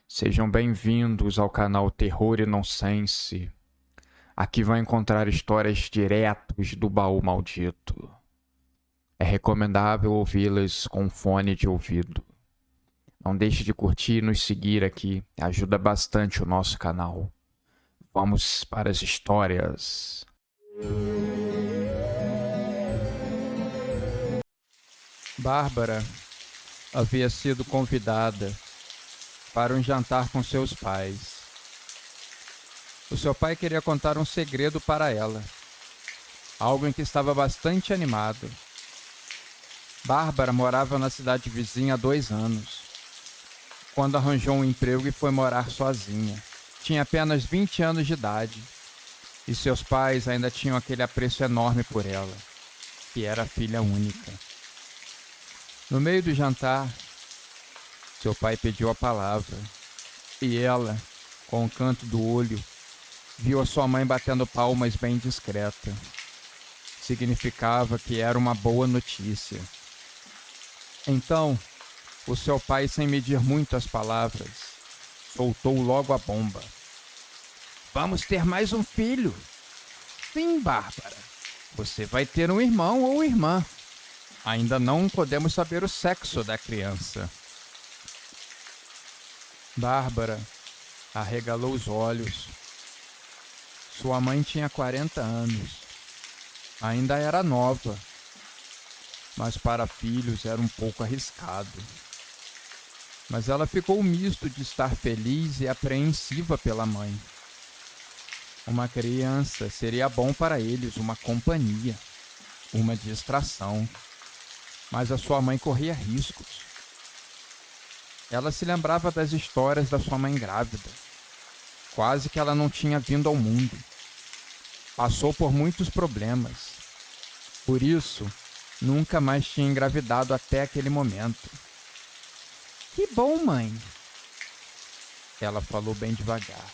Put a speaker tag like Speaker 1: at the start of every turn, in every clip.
Speaker 1: Sejam bem-vindos ao canal Terror e Nonsense. Aqui vai encontrar histórias diretos do baú maldito. É recomendável ouvi-las com fone de ouvido. Não deixe de curtir e nos seguir aqui, ajuda bastante o nosso canal. Vamos para as histórias. Bárbara havia sido convidada para um jantar com seus pais. O seu pai queria contar um segredo para ela, algo em que estava bastante animado. Bárbara morava na cidade vizinha há 2 anos, quando arranjou um emprego e foi morar sozinha. Tinha apenas 20 anos de idade, e seus pais ainda tinham aquele apreço enorme por ela, que era filha única. No meio do jantar, seu pai pediu a palavra, e ela, com o canto do olho, viu a sua mãe batendo palmas bem discreta. Significava que era uma boa notícia. Então, o seu pai, sem medir muito as palavras, soltou logo a bomba. Vamos ter mais um filho? Sim, Bárbara. Você vai ter um irmão ou irmã. Ainda não podemos saber o sexo da criança. Bárbara arregalou os olhos. Sua mãe tinha 40 anos. Ainda era nova, mas para filhos era um pouco arriscado. Mas ela ficou misto de estar feliz e apreensiva pela mãe. Uma criança seria bom para eles, uma companhia, uma distração. Mas a sua mãe corria riscos. Ela se lembrava das histórias da sua mãe grávida. Quase que ela não tinha vindo ao mundo. Passou por muitos problemas. Por isso, nunca mais tinha engravidado até aquele momento. Que bom, mãe! Ela falou bem devagar.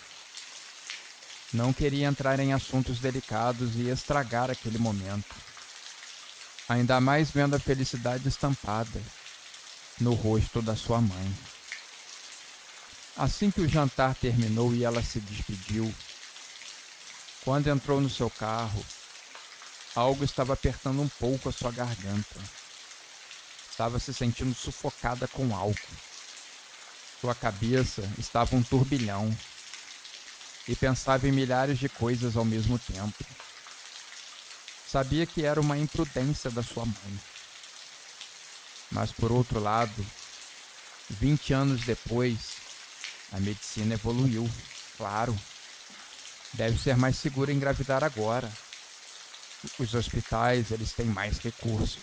Speaker 1: Não queria entrar em assuntos delicados e estragar aquele momento. Ainda mais vendo a felicidade estampada no rosto da sua mãe. Assim que o jantar terminou e ela se despediu, quando entrou no seu carro, algo estava apertando um pouco a sua garganta. Estava se sentindo sufocada com álcool. Sua cabeça estava um turbilhão e pensava em milhares de coisas ao mesmo tempo. Sabia que era uma imprudência da sua mãe. Mas, por outro lado, 20 anos depois, a medicina evoluiu, claro. Deve ser mais seguro engravidar agora. Os hospitais, eles têm mais recursos.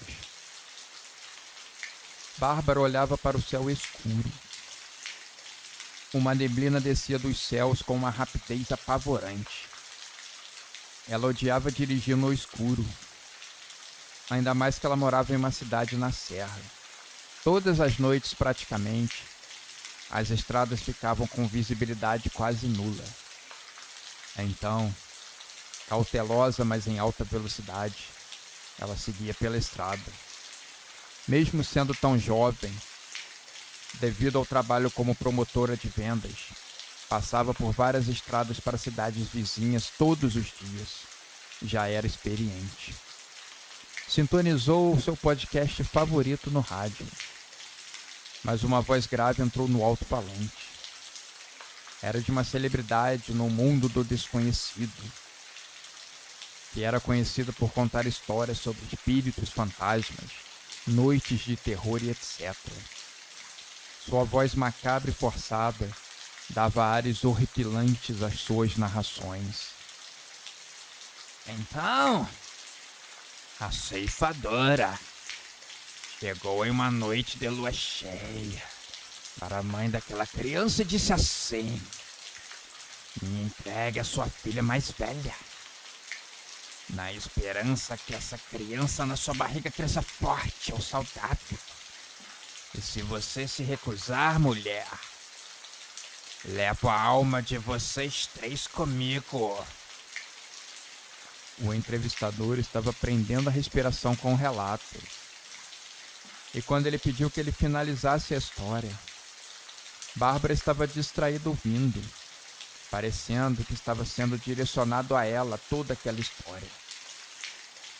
Speaker 1: Bárbara olhava para o céu escuro. Uma neblina descia dos céus com uma rapidez apavorante. Ela odiava dirigir no escuro, ainda mais que ela morava em uma cidade na serra. Todas as noites, praticamente, as estradas ficavam com visibilidade quase nula. Então, cautelosa, mas em alta velocidade, ela seguia pela estrada. Mesmo sendo tão jovem, devido ao trabalho como promotora de vendas, passava por várias estradas para cidades vizinhas todos os dias. Já era experiente. Sintonizou o seu podcast favorito no rádio. Mas uma voz grave entrou no alto-falante. Era de uma celebridade no mundo do desconhecido, que era conhecida por contar histórias sobre espíritos, fantasmas, noites de terror e etc. Sua voz macabra e forçada dava ares horripilantes às suas narrações. Então, a ceifadora chegou em uma noite de lua cheia para a mãe daquela criança e disse assim: me entregue a sua filha mais velha, na esperança que essa criança na sua barriga cresça forte ou saudável. E se você se recusar, mulher, levo a alma de vocês 3 comigo. O entrevistador estava prendendo a respiração com o relato. E quando ele pediu que ele finalizasse a história, Bárbara estava distraída ouvindo, parecendo que estava sendo direcionado a ela toda aquela história.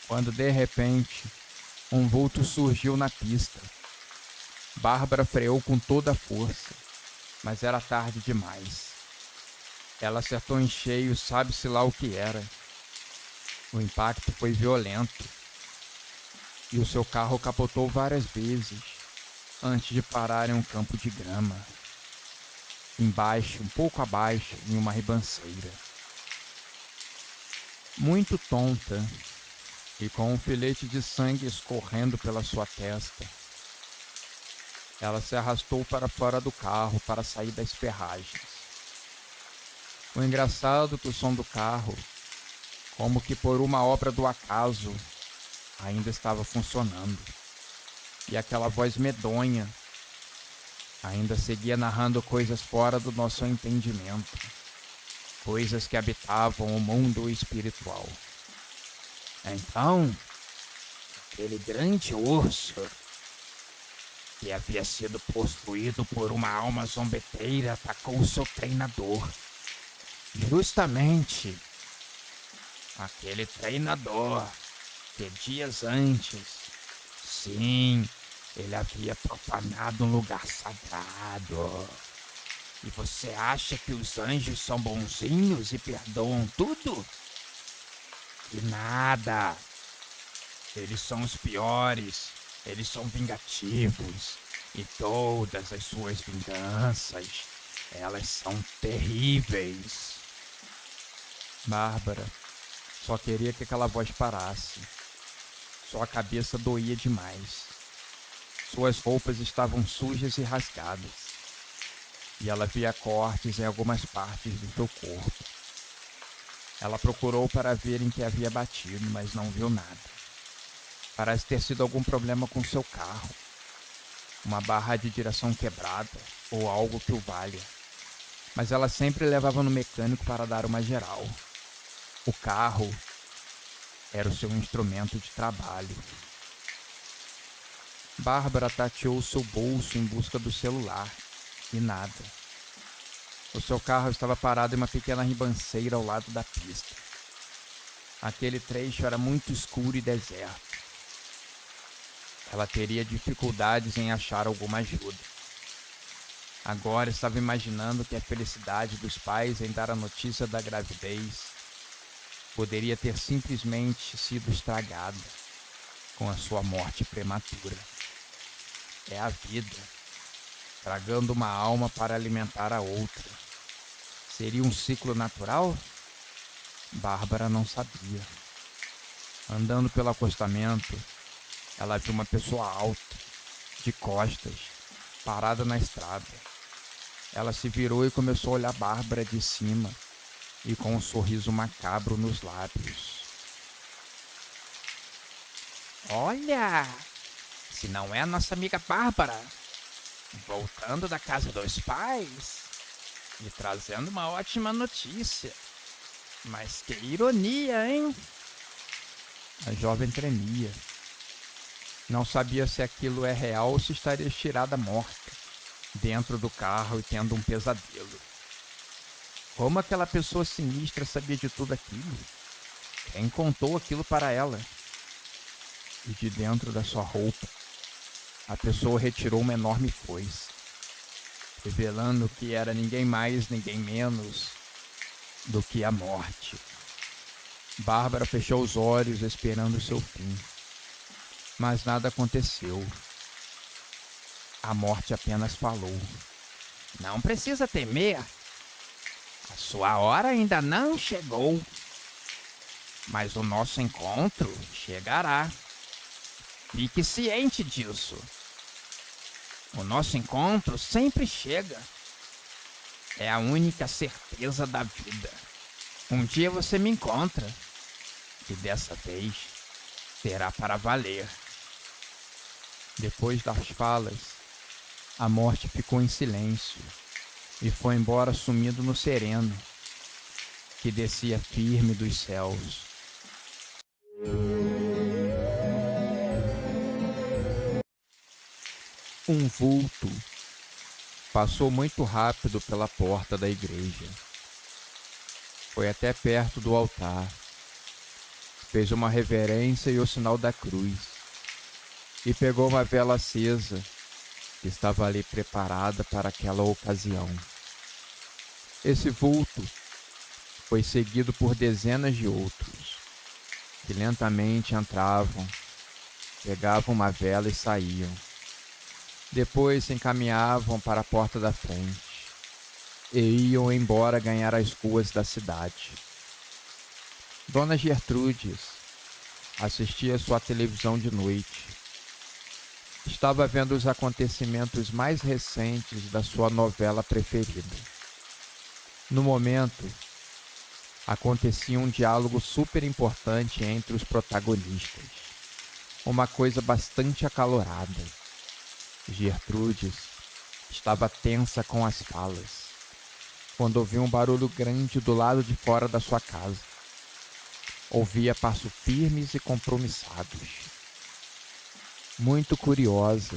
Speaker 1: Quando, de repente, um vulto surgiu na pista. Bárbara freou com toda a força, mas era tarde demais. Ela acertou em cheio, sabe-se lá o que era. O impacto foi violento e o seu carro capotou várias vezes antes de parar em um campo de grama. Embaixo, um pouco abaixo, em uma ribanceira. Muito tonta e com um filete de sangue escorrendo pela sua testa, ela se arrastou para fora do carro para sair das ferragens. O engraçado é que o som do carro, como que por uma obra do acaso, ainda estava funcionando. E aquela voz medonha ainda seguia narrando coisas fora do nosso entendimento, coisas que habitavam o mundo espiritual. Então, aquele grande urso, que havia sido possuído por uma alma zombeteira, atacou o seu treinador. Justamente aquele treinador que dias antes, sim, ele havia profanado um lugar sagrado. E você acha que os anjos são bonzinhos e perdoam tudo? Que nada. Eles são os piores. Eles são vingativos. E todas as suas vinganças, elas são terríveis. Bárbara só queria que aquela voz parasse. Sua cabeça doía demais. Suas roupas estavam sujas e rasgadas. E ela via cortes em algumas partes do seu corpo. Ela procurou para ver em que havia batido, mas não viu nada. Parece ter sido algum problema com seu carro. Uma barra de direção quebrada ou algo que o valha. Mas ela sempre levava no mecânico para dar uma geral. O carro era o seu instrumento de trabalho. Bárbara tateou seu bolso em busca do celular e nada. O seu carro estava parado em uma pequena ribanceira ao lado da pista. Aquele trecho era muito escuro e deserto. Ela teria dificuldades em achar alguma ajuda. Agora estava imaginando que a felicidade dos pais em dar a notícia da gravidez poderia ter simplesmente sido estragada com a sua morte prematura. É a vida, tragando uma alma para alimentar a outra. Seria um ciclo natural? Bárbara não sabia. Andando pelo acostamento, ela viu uma pessoa alta, de costas, parada na estrada. Ela se virou e começou a olhar Bárbara de cima e com um sorriso macabro nos lábios. Olha! Se não é a nossa amiga Bárbara, voltando da casa dos pais e trazendo uma ótima notícia. Mas que ironia, hein? A jovem tremia. Não sabia se aquilo é real ou se estaria estirada morta, dentro do carro e tendo um pesadelo. Como aquela pessoa sinistra sabia de tudo aquilo? Quem contou aquilo para ela? E de dentro da sua roupa, a pessoa retirou uma enorme foice, revelando que era ninguém mais, ninguém menos do que a morte. Bárbara fechou os olhos esperando o seu fim, mas nada aconteceu. A morte apenas falou: "Não precisa temer. A sua hora ainda não chegou. Mas o nosso encontro chegará. Fique ciente disso. O nosso encontro sempre chega. É a única certeza da vida. Um dia você me encontra. E dessa vez será para valer." Depois das falas, a morte ficou em silêncio e foi embora sumindo no sereno, que descia firme dos céus. Um vulto Passou muito rápido pela porta da igreja. Foi até perto do altar. Fez uma reverência e o sinal da cruz. E pegou uma vela acesa que estava ali preparada para aquela ocasião. Esse vulto foi seguido por dezenas de outros, que lentamente entravam, pegavam uma vela e saíam. Depois se encaminhavam para a porta da frente e iam embora ganhar as ruas da cidade. Dona Gertrudes assistia sua televisão de noite. Estava vendo os acontecimentos mais recentes da sua novela preferida. No momento, acontecia um diálogo super importante entre os protagonistas. Uma coisa bastante acalorada. Gertrudes estava tensa com as falas, quando ouviu um barulho grande do lado de fora da sua casa. Ouvia passos firmes e compromissados. Muito curiosa,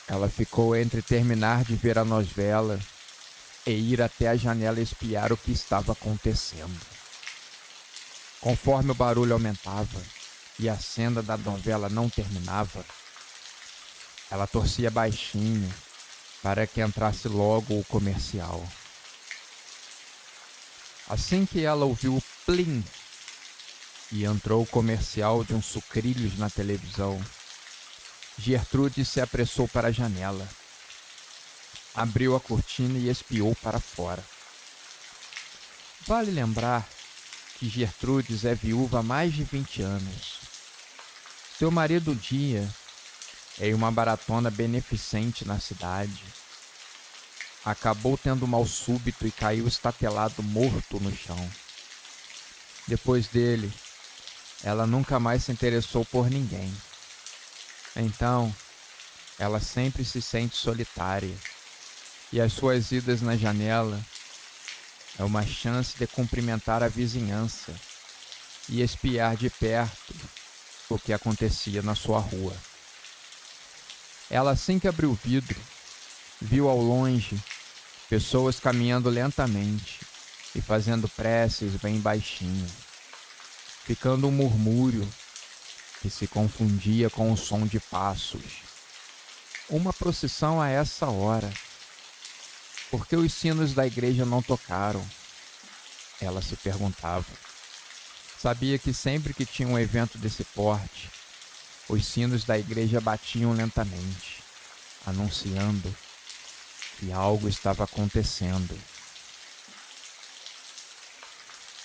Speaker 1: ela ficou entre terminar de ver a novela e ir até a janela espiar o que estava acontecendo. Conforme o barulho aumentava e a cena da novela não terminava, ela torcia baixinho para que entrasse logo o comercial. Assim que ela ouviu o plim e entrou o comercial de uns sucrilhos na televisão, Gertrude se apressou para a janela, abriu a cortina e espiou para fora. Vale lembrar que Gertrudes é viúva há mais de 20 anos. Seu marido dia em uma maratona beneficente na cidade, acabou tendo mal súbito e caiu estatelado morto no chão. Depois dele, ela nunca mais se interessou por ninguém. Então, ela sempre se sente solitária, e as suas idas na janela é uma chance de cumprimentar a vizinhança e espiar de perto o que acontecia na sua rua. Ela, assim que abriu o vidro, viu ao longe pessoas caminhando lentamente e fazendo preces bem baixinho, ficando um murmúrio que se confundia com o som de passos. Uma procissão a essa hora. Por que os sinos da igreja não tocaram? Ela se perguntava. Sabia que sempre que tinha um evento desse porte, os sinos da igreja batiam lentamente, anunciando que algo estava acontecendo.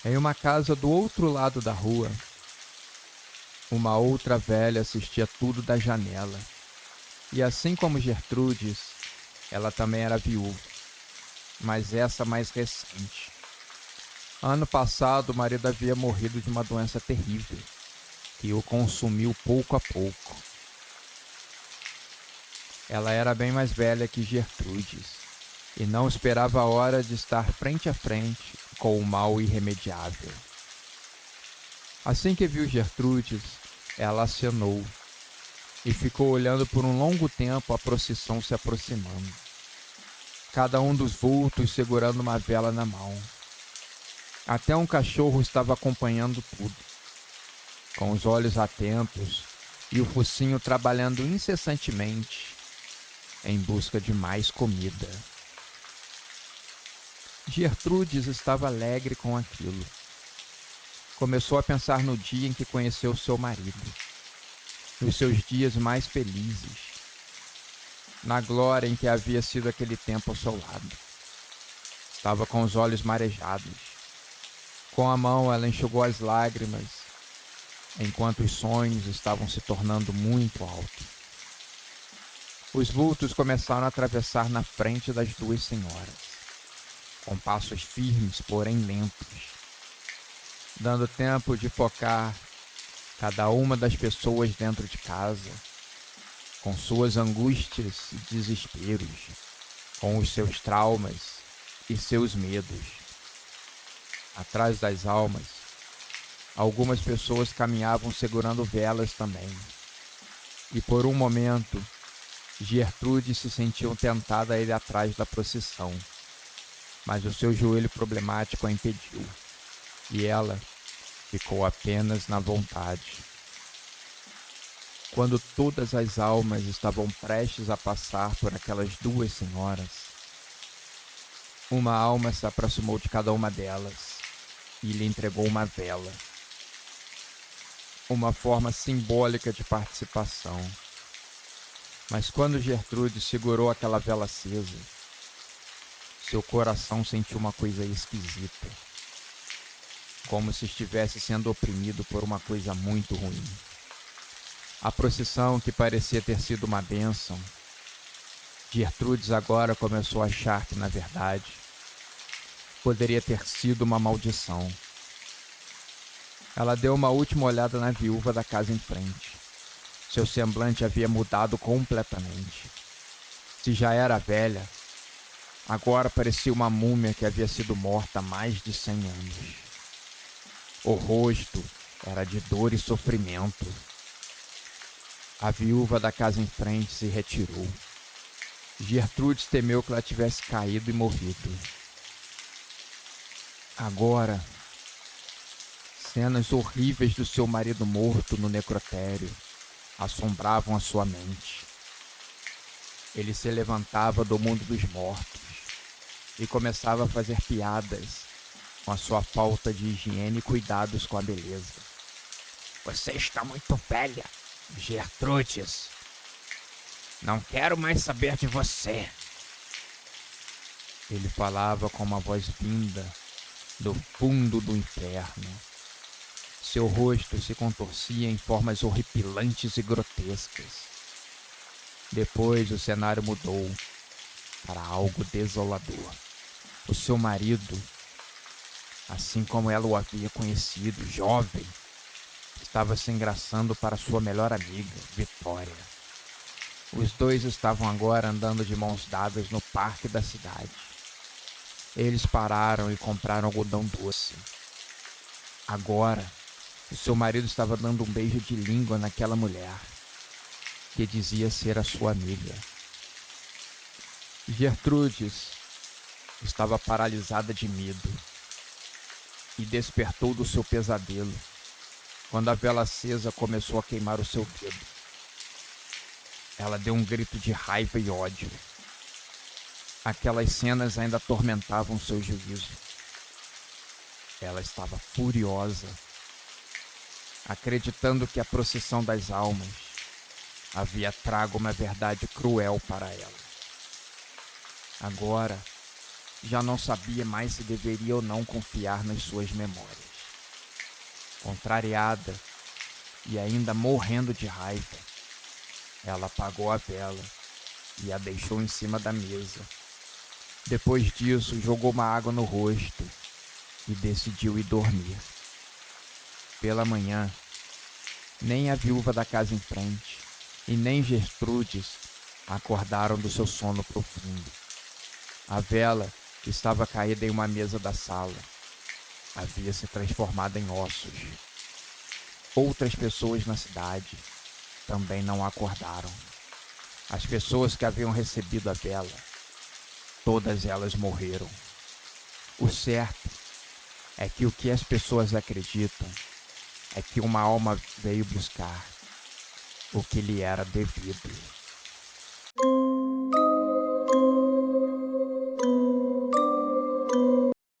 Speaker 1: Em uma casa do outro lado da rua, uma outra velha assistia tudo da janela. E assim como Gertrudes, ela também era viúva, mas essa mais recente. Ano passado, o marido havia morrido de uma doença terrível, que o consumiu pouco a pouco. Ela era bem mais velha que Gertrudes e não esperava a hora de estar frente a frente com o mal irremediável. Assim que viu Gertrudes, ela acenou e ficou olhando por um longo tempo a procissão se aproximando. Cada um dos vultos segurando uma vela na mão. Até um cachorro estava acompanhando tudo, com os olhos atentos e o focinho trabalhando incessantemente em busca de mais comida. Gertrudes estava alegre com aquilo. Começou a pensar no dia em que conheceu seu marido, nos seus dias mais felizes, na glória em que havia sido aquele tempo ao seu lado. Estava com os olhos marejados. Com a mão ela enxugou as lágrimas, enquanto os sonhos estavam se tornando muito altos. Os vultos começaram a atravessar na frente das duas senhoras, com passos firmes, porém lentos, dando tempo de focar cada uma das pessoas dentro de casa, com suas angústias e desesperos, com os seus traumas e seus medos. Atrás das almas, algumas pessoas caminhavam segurando velas também. E por um momento, Gertrude se sentiu tentada a ir atrás da procissão, mas o seu joelho problemático a impediu, e ela ficou apenas na vontade. Quando todas as almas estavam prestes a passar por aquelas duas senhoras, uma alma se aproximou de cada uma delas e lhe entregou uma vela, uma forma simbólica de participação. Mas quando Gertrude segurou aquela vela acesa, seu coração sentiu uma coisa esquisita, como se estivesse sendo oprimido por uma coisa muito ruim. A procissão, que parecia ter sido uma bênção, Gertrudes agora começou a achar que, na verdade, poderia ter sido uma maldição. Ela deu uma última olhada na viúva da casa em frente. Seu semblante havia mudado completamente. Se já era velha, agora parecia uma múmia que havia sido morta há mais de 100 anos. O rosto era de dor e sofrimento. A viúva da casa em frente se retirou. Gertrudes temeu que ela tivesse caído e morrido. Agora, cenas horríveis do seu marido morto no necrotério assombravam a sua mente. Ele se levantava do mundo dos mortos e começava a fazer piadas com a sua falta de higiene e cuidados com a beleza. Você está muito velha, Gertrudes. Não quero mais saber de você. Ele falava com uma voz vinda do fundo do inferno. Seu rosto se contorcia em formas horripilantes e grotescas. Depois o cenário mudou para algo desolador. O seu marido, assim como ela o havia conhecido, jovem, estava se engraçando para sua melhor amiga, Vitória. Os dois estavam agora andando de mãos dadas no parque da cidade. Eles pararam e compraram algodão doce. Agora, o seu marido estava dando um beijo de língua naquela mulher, que dizia ser a sua amiga. Gertrudes estava paralisada de medo e despertou do seu pesadelo quando a vela acesa começou a queimar o seu dedo. Ela deu um grito de raiva e ódio. Aquelas cenas ainda atormentavam seu juízo. Ela estava furiosa, acreditando que a procissão das almas havia trago uma verdade cruel para ela. Agora, já não sabia mais se deveria ou não confiar nas suas memórias. Contrariada e ainda morrendo de raiva, ela apagou a vela e a deixou em cima da mesa. Depois disso, jogou uma água no rosto e decidiu ir dormir. Pela manhã, nem a viúva da casa em frente e nem Gertrudes acordaram do seu sono profundo. A vela, que estava caída em uma mesa da sala, havia se transformado em ossos. Outras pessoas na cidade também não acordaram. As pessoas que haviam recebido a vela, todas elas morreram. O certo é que o que as pessoas acreditam é que uma alma veio buscar o que lhe era devido.